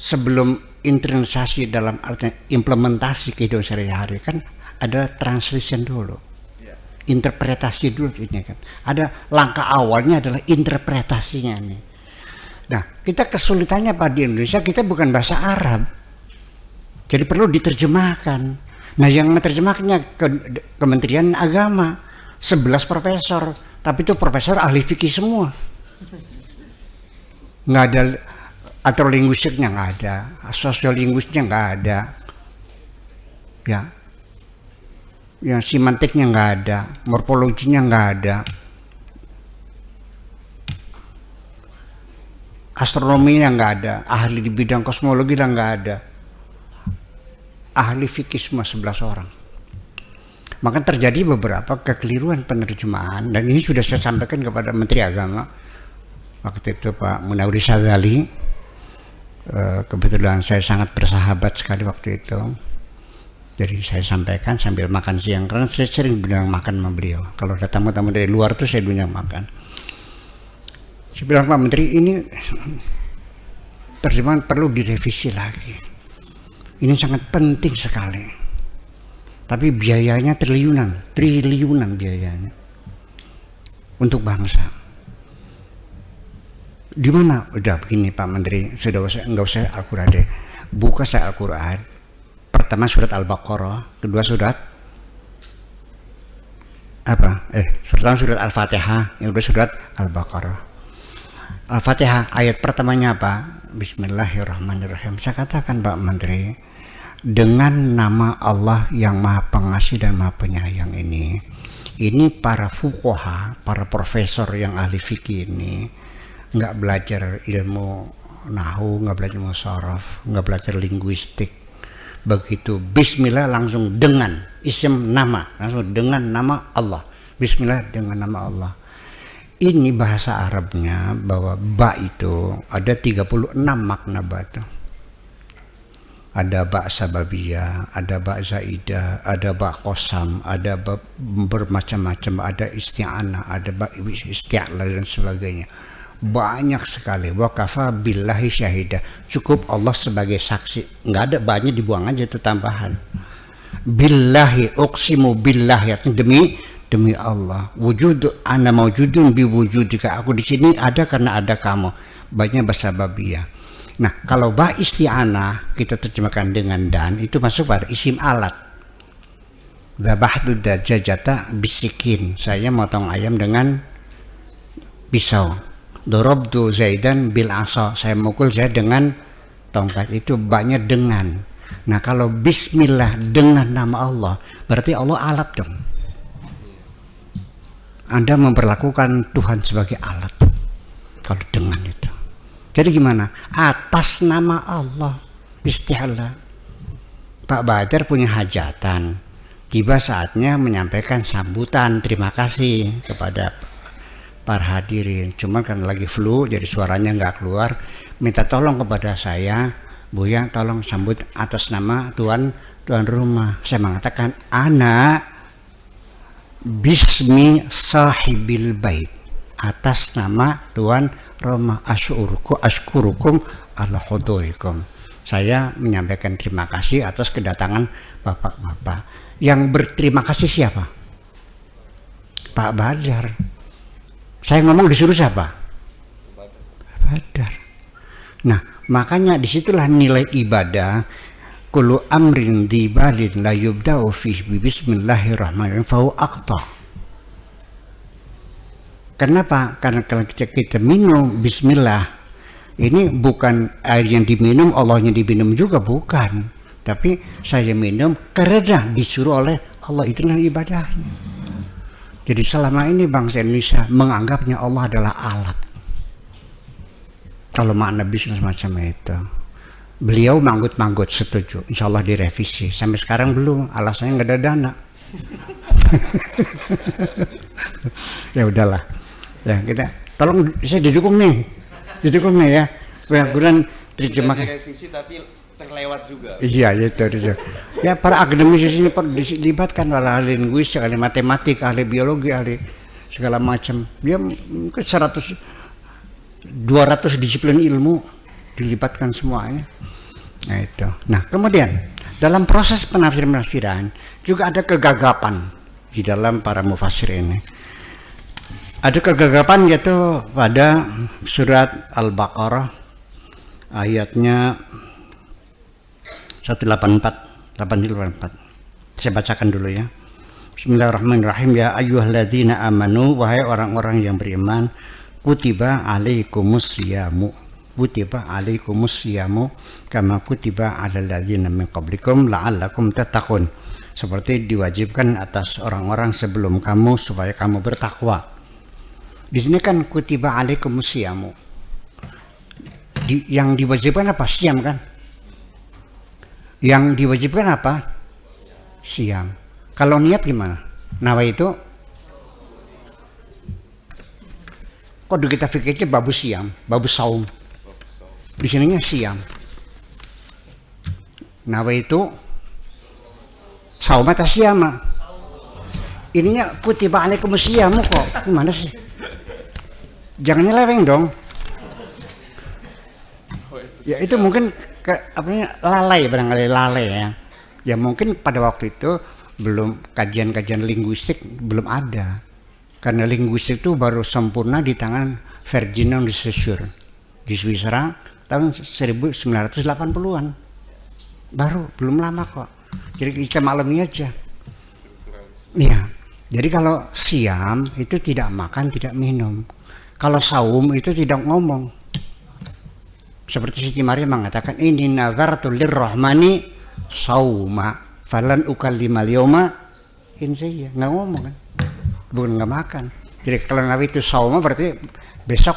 sebelum internalisasi dalam arti implementasi kehidupan sehari-hari kan ada translation dulu, interpretasi dulu ini kan. Ada langkah awalnya adalah interpretasinya nih. Nah, kita kesulitannya pada di Indonesia kita bukan bahasa Arab, jadi perlu diterjemahkan. Nah, yang menerjemahkannya Kementerian Agama, 11 profesor, tapi itu profesor ahli fikih semua. Nggak ada, atau linguistiknya nggak ada, sosiolinguistiknya nggak ada, ya, yang semantiknya nggak ada, morfologinya nggak ada, astronominya nggak ada, ahli di bidang kosmologi dan nggak ada, ahli fikih semua 11 orang. Maka terjadi beberapa kekeliruan penerjemahan, dan ini sudah saya sampaikan kepada Menteri Agama waktu itu Pak Munawir Syadzali. Kebetulan saya sangat bersahabat sekali waktu itu, jadi saya sampaikan sambil makan siang karena saya sering bilang makan sama beliau. Kalau ada tamu-tamu dari luar tuh saya bilang makan. Saya bilang, Pak Menteri, ini terjemahan perlu direvisi lagi. Ini sangat penting sekali. Tapi biayanya triliunan biayanya untuk bangsa. Di mana? Udah begini Pak Menteri, sudah nggak usah Al-Quran deh. Buka saya Al-Quran. Pertama surat Al-Baqarah, kedua surat apa? Pertama surat Al-Fatihah, yang kedua surat Al-Baqarah. Al-Fatihah ayat pertamanya apa? Bismillahirrahmanirrahim. Saya katakan Pak Menteri, dengan nama Allah yang Maha Pengasih dan Maha Penyayang ini para fuqaha, para profesor yang ahli fikih ini nggak belajar ilmu nahu, nggak belajar ilmu sharaf, nggak belajar linguistik. Begitu Bismillah langsung dengan isim nama, langsung dengan nama Allah. Bismillah dengan nama Allah. Ini bahasa Arabnya bahwa ba itu ada 36 makna ba itu. Ada ba sababiyah, ada ba zaidah, ada ba qasam, ada ba bermacam-macam, ada isti'anah, ada ba isti'la dan sebagainya. Banyak sekali. Wa kafa billahi syahida, cukup Allah sebagai saksi. Nggak ada, banyak dibuang aja itu tambahan. Billahi uqsimu billahi, demi Allah. Wujud ana mawjudun bi wujudika, aku di sini ada karena ada kamu. Banyak bahasa babiyah. Nah, kalau ba isti'anah kita terjemahkan dengan dan, itu masuk pada isim alat. Dzabahtu dajjata bisikin, saya motong ayam dengan pisau. Dorobtu Zaidan bil asa, saya mukul Zaid dengan tongkat. Itu banyak dengan. Nah, kalau bismillah dengan nama Allah, berarti Allah alat dong. Anda memperlakukan Tuhan sebagai alat kalau dengan itu. Jadi gimana? Atas nama Allah, isti'ala. Pak Badar punya hajatan, tiba saatnya menyampaikan sambutan terima kasih kepada para hadirin. Cuman karena lagi flu jadi suaranya nggak keluar, minta tolong kepada saya, Buya tolong sambut atas nama tuan rumah. Saya mengatakan ana bismi sahibil bait, atas nama tuan rumah, ashkurukum ala hudurikum. Saya menyampaikan terima kasih atas kedatangan bapak-bapak. Yang berterima kasih siapa? Pak Badar. Saya ngomong disuruh siapa? Badar. Nah, makanya disitulah nilai ibadah. Kullu amrin dibalin la yubda'u fihi bismillahirrahmanirrahim fahu aqta. Kenapa? Karena kalau kita minum bismillah, ini bukan air yang diminum, Allahnya diminum juga bukan. Tapi saya minum karena disuruh oleh Allah, itulah ibadahnya. Jadi selama ini bangsa Indonesia menganggapnya Allah adalah alat. Kalau makna bisnis macam itu, beliau manggut-manggut setuju, insya Allah direvisi. Sampai sekarang belum, alasannya nggak ada dana. Ya udahlah, ya kita tolong saya didukung nih ya. Bulan terjemahkan. Direvisi tapi terlewat juga. Iya itu. Ya para akademis ini dilibatkan, para ahli linguistik, ahli matematik, ahli biologi, ahli segala macam. Dia mungkin 200 disiplin ilmu dilibatkan semuanya. Nah itu. Nah kemudian dalam proses penafsiran juga ada kegagapan di dalam para mufassir ini. Ada kegagapan yaitu pada surat Al-Baqarah ayatnya 184. Saya bacakan dulu ya. Bismillahirrahmanirrahim. Ya ayyuhalladzina amanu, wahai orang-orang yang beriman, kutiba alaikumus siyamu. Kutiba alaikumus siyamu kama kutiba alal ladzina min qablikum la'allakum tattaqun. Seperti diwajibkan atas orang-orang sebelum kamu supaya kamu bertakwa. Di sini kan kutiba alaikumus siyamu. Yang diwajibkan apa? Siam kan? Yang diwajibkan apa? Siam. Kalau niat gimana? Nawa itu kode kita fikirnya babu siam, babu saum. Di sininya siam. Nawa itu saum atau siam? Ininya kutiba alaikum siam kok. Gimana sih? Jangan nyeleweng dong. Ya itu mungkin lalai, barangkali lalai ya. Ya mungkin pada waktu itu belum kajian-kajian linguistik belum ada, karena linguistik itu baru sempurna di tangan Ferdinand de Saussure di Switzerland tahun 1980-an, baru belum lama kok. Jadi kita maklumi aja. Iya. Jadi kalau siam itu tidak makan tidak minum, kalau saum itu tidak ngomong. Seperti Siti Maryam mengatakan ini nazartu lirrahmani sauma falan ukallimal yauma insiya, nggak ngomong kan, bukan nggak makan. Jadi kalau Nabi itu sauma berarti besok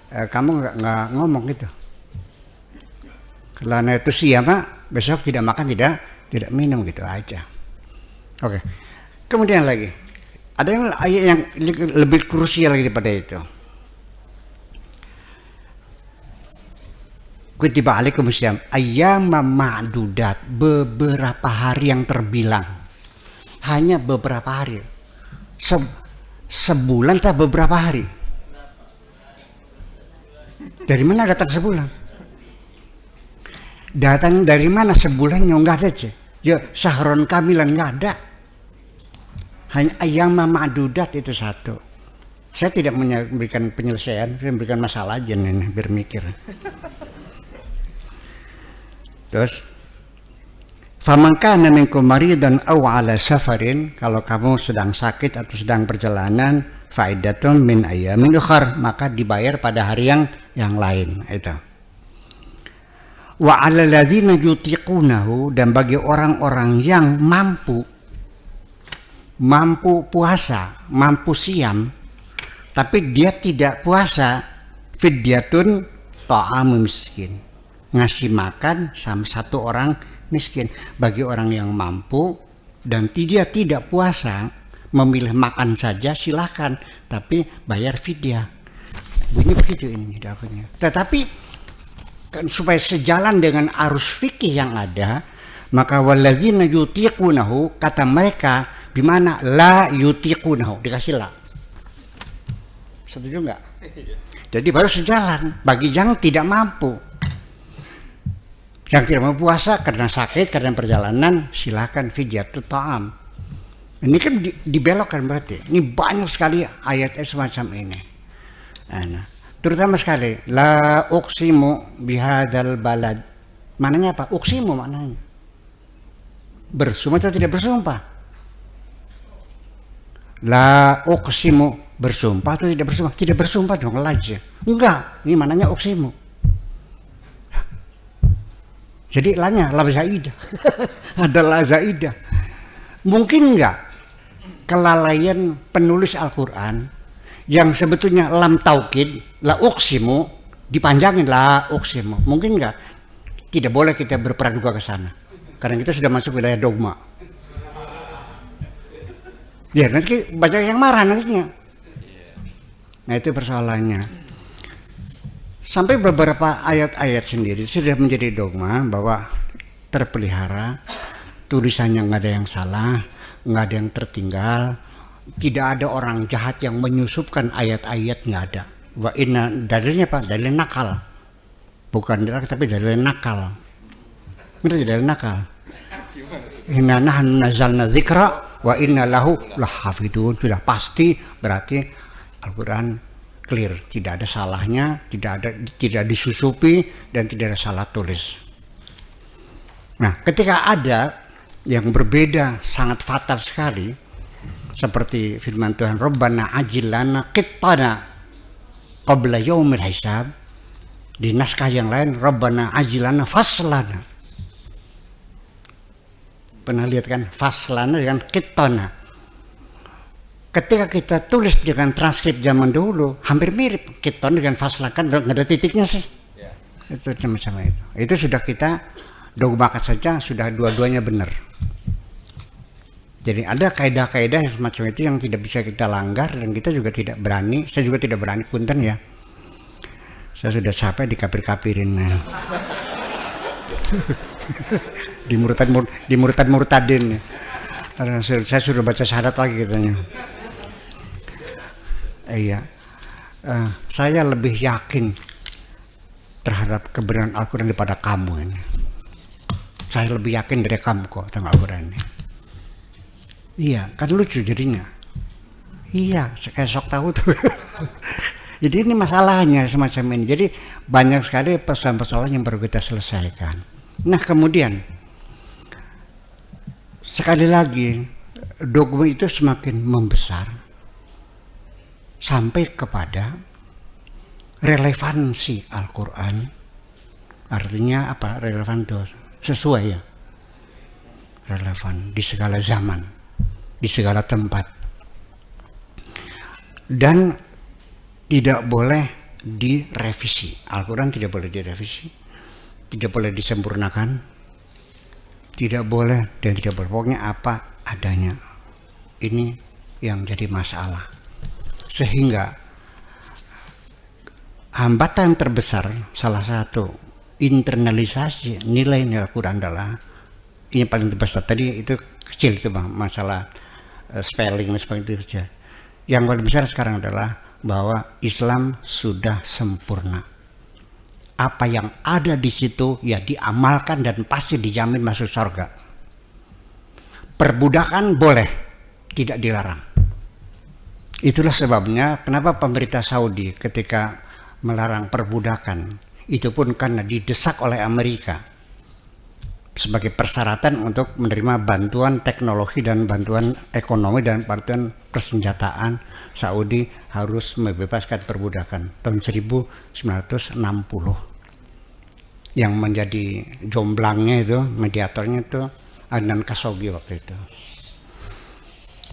kamu nggak ngomong gitu. Kalau itu siapa besok tidak makan tidak minum gitu aja. Oke. Kemudian lagi ada yang ayat yang lebih krusial lagi daripada itu. Kutiba alaikum syiyam ayyama ma'dudat, beberapa hari yang terbilang. Hanya beberapa hari. Sebulan tak beberapa hari. Dari mana datang sebulan? Datang dari mana sebulannya? Enggak ada aja. Ya syahrun kamilan enggak ada. Hanya ayyama ma'dudat itu satu. Saya tidak memberikan penyelesaian, saya memberikan masalah aja nih biar mikir. Terus faman kana minkum maridan aw ala safarin, kalau kamu sedang sakit atau sedang perjalanan, faidatun min ayyamin ukhar, maka dibayar pada hari yang lain. Itu. Wa 'alal ladzina yutiqunahu, dan bagi orang-orang yang mampu puasa, mampu siam, tapi dia tidak puasa, fidyatun ta'amu miskin, ngasih makan sama satu orang miskin. Bagi orang yang mampu dan dia tidak puasa, memilih makan saja silahkan, tapi bayar fidyah. Bunyi begitu ini dapatnya. Tetapi kan, supaya sejalan dengan arus fikih yang ada, maka walladzina yutiqunahu, kata mereka gimana? La yutiqunahu, dikasih la. Setuju enggak? Jadi baru sejalan bagi yang tidak mampu. Yang tidak mau puasa karena sakit, karena perjalanan, silakan fidyatut ta'am. Ini kan dibelokkan berarti. Ini banyak sekali ayat semacam ini. Nah, terutama sekali la uqsimu bihadzal balad. Maknanya apa? Uqsimu maknanya bersumpah atau tidak bersumpah? La uqsimu bersumpah atau tidak bersumpah? Tidak bersumpah dong, aja. Enggak, ini maknanya uqsimu. Jadi lanya la zaidah. Ada la zaidah. Mungkin enggak kelalaian penulis Al-Qur'an yang sebetulnya lam taukid, la uqsimu, dipanjangin la uqsimu. Mungkin enggak? Tidak boleh kita berpraduga ke sana. Karena kita sudah masuk wilayah dogma. Ya, nanti baca yang marah nantinya. Nah, itu persoalannya. Sampai beberapa ayat-ayat sendiri sudah menjadi dogma bahwa terpelihara, tulisannya nggak ada yang salah, nggak ada yang tertinggal, tidak ada orang jahat yang menyusupkan ayat-ayat, nggak ada. Wa inna dalilnya apa? Dalil nakal, bukan dari tapi dari nakal. Ngerti dari nakal. Inna nahnu nazzalna dzikra wa inna lahu lahafidun. Sudah pasti berarti Al-Quran clear, tidak ada salahnya, tidak disusupi dan tidak ada salah tulis. Nah, ketika ada yang berbeda sangat fatal sekali, seperti firman Tuhan, Rabbana ajil lana qittana qabla yaumil hisab. Di naskah yang lain, Rabbana ajil lana faslana. Pernah lihat kan, faslana dengan qittana. Ketika kita tulis dengan transkrip zaman dulu, hampir mirip qitton dengan faslan, kan nggak ada titiknya sih. Itu sama-sama itu. Itu sudah kita dogmakan saja, sudah dua-duanya benar. Jadi ada kaidah-kaidah semacam itu yang tidak bisa kita langgar dan kita juga tidak berani. Saya juga tidak berani, punten ya. Saya sudah capek dikapir-kapirin. Dimurtadin. Saya suruh baca syahadat lagi katanya. Iya. Saya lebih yakin terhadap kebenaran Al-Quran daripada kamu ini. Saya lebih yakin dari kamu kok tentang Al-Quran ini. Iya, kan lucu jadinya. Iya, kayak sok tahu tuh. Jadi ini masalahnya semacam ini. Jadi banyak sekali persoalan-persoalan yang baru kita selesaikan. Nah kemudian sekali lagi dogma itu semakin membesar sampai kepada relevansi Al-Quran. Artinya apa? Relevan itu sesuai ya. Relevan di segala zaman, di segala tempat. Dan tidak boleh direvisi. Al-Quran tidak boleh direvisi, tidak boleh disempurnakan, tidak boleh dan tidak boleh. Pokoknya apa adanya. Ini yang jadi masalah. Sehingga hambatan terbesar, salah satu internalisasi nilai-nilai Al-Quran adalah, ini paling terbesar. Tadi itu kecil itu bang, masalah spelling dan sebagainya itu saja. Yang paling besar sekarang adalah bahwa Islam sudah sempurna. Apa yang ada di situ ya diamalkan dan pasti dijamin masuk surga. Perbudakan boleh, tidak dilarang. Itulah sebabnya kenapa pemerintah Saudi ketika melarang perbudakan, itu pun karena didesak oleh Amerika sebagai persyaratan untuk menerima bantuan teknologi dan bantuan ekonomi dan bantuan persenjataan. Saudi harus membebaskan perbudakan tahun 1960. Yang menjadi jomblangnya itu, mediatornya itu Adnan Khashoggi waktu itu.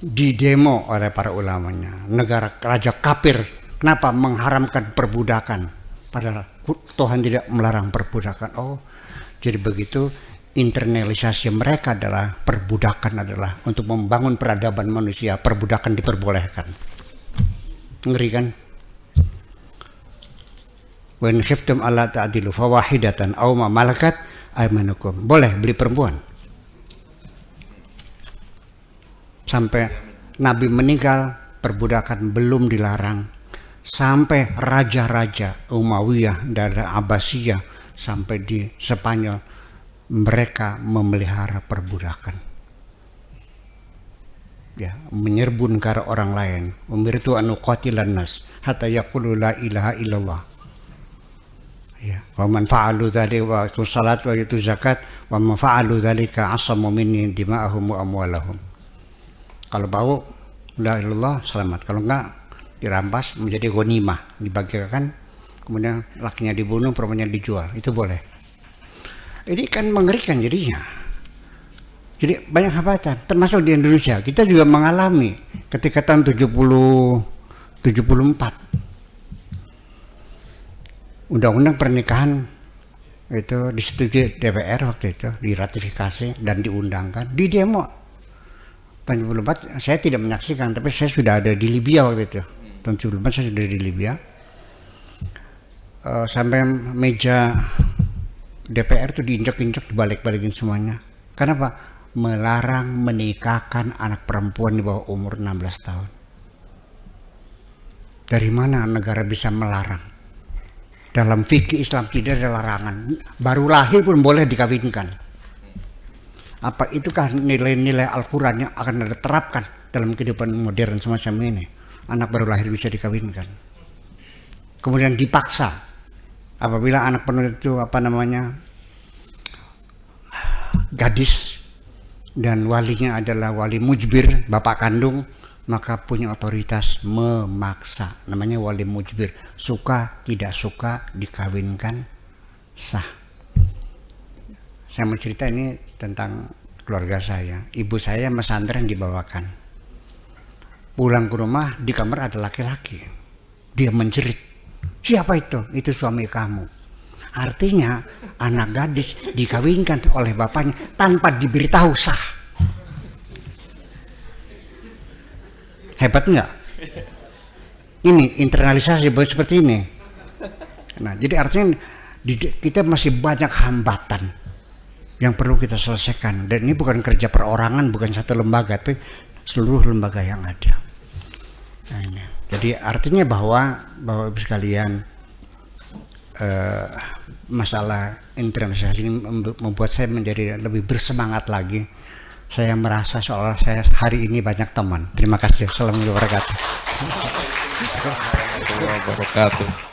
Didemo oleh para ulamanya. Negara raja kafir, kenapa mengharamkan perbudakan? Padahal Tuhan tidak melarang perbudakan. Oh, jadi begitu. Internalisasi mereka adalah perbudakan adalah untuk membangun peradaban manusia. Perbudakan diperbolehkan. Ngeri kan? Wa in khiftum alla ta'dilu fawahidatan aw ma malakat aymanukum. Boleh beli perempuan. Sampai Nabi meninggal perbudakan belum dilarang. Sampai raja-raja Umayyah dan Abbasiyah sampai di Spanyol mereka memelihara perbudakan. Ya, menyerbu negara orang lain. Umirtu an uqatilan nas hatta yaqulu la ilaha illallah. Ya, wa man fa'alu dzalika wa yaqulu salat wa yutu zakat wa man fa'alu dzalika asamu minni dima'ahum wa amwalahum. Kalau bau la ilallah selamat, kalau enggak dirampas menjadi ghanimah, dibagikan, kemudian lakinya dibunuh, perempuannya dijual, itu boleh. Ini kan mengerikan jadinya. Jadi banyak hambatan, termasuk di Indonesia. Kita juga mengalami ketika tahun 74 undang-undang pernikahan itu disetujui DPR waktu itu, diratifikasi dan diundangkan, di demo. Tahun 74 saya tidak menyaksikan, tapi saya sudah ada di Libya waktu itu. Tahun 74 saya sudah di Libya. Sampai meja DPR itu diinjak-injak, dibalik-balikin semuanya. Kenapa? Melarang menikahkan anak perempuan di bawah umur 16 tahun. Dari mana negara bisa melarang? Dalam fikih Islam tidak ada larangan. Baru lahir pun boleh dikawinkan. Apa itukah nilai-nilai Al-Quran yang akan diterapkan dalam kehidupan modern semacam ini? Anak baru lahir bisa dikawinkan. Kemudian dipaksa. Apabila anak penuh itu gadis dan walinya adalah wali mujbir, bapak kandung, maka punya otoritas memaksa, namanya wali mujbir. Suka tidak suka dikawinkan sah. Saya mau cerita ini tentang keluarga saya. Ibu saya mesantren dibawakan, pulang ke rumah di kamar ada laki-laki. Dia menjerit, siapa itu? Itu suami kamu. Artinya anak gadis dikawinkan oleh bapaknya tanpa diberitahu sah. Hebat nggak? Ini internalisasi seperti ini. Nah, jadi artinya kita masih banyak hambatan yang perlu kita selesaikan. Dan ini bukan kerja perorangan, bukan satu lembaga, tapi seluruh lembaga yang ada. Nah, ini. Jadi artinya bahwa Ibu sekalian, masalah internalisasi ini membuat saya menjadi lebih bersemangat lagi. Saya merasa seolah saya hari ini banyak teman. Terima kasih. Assalamualaikum warahmatullahi wabarakatuh.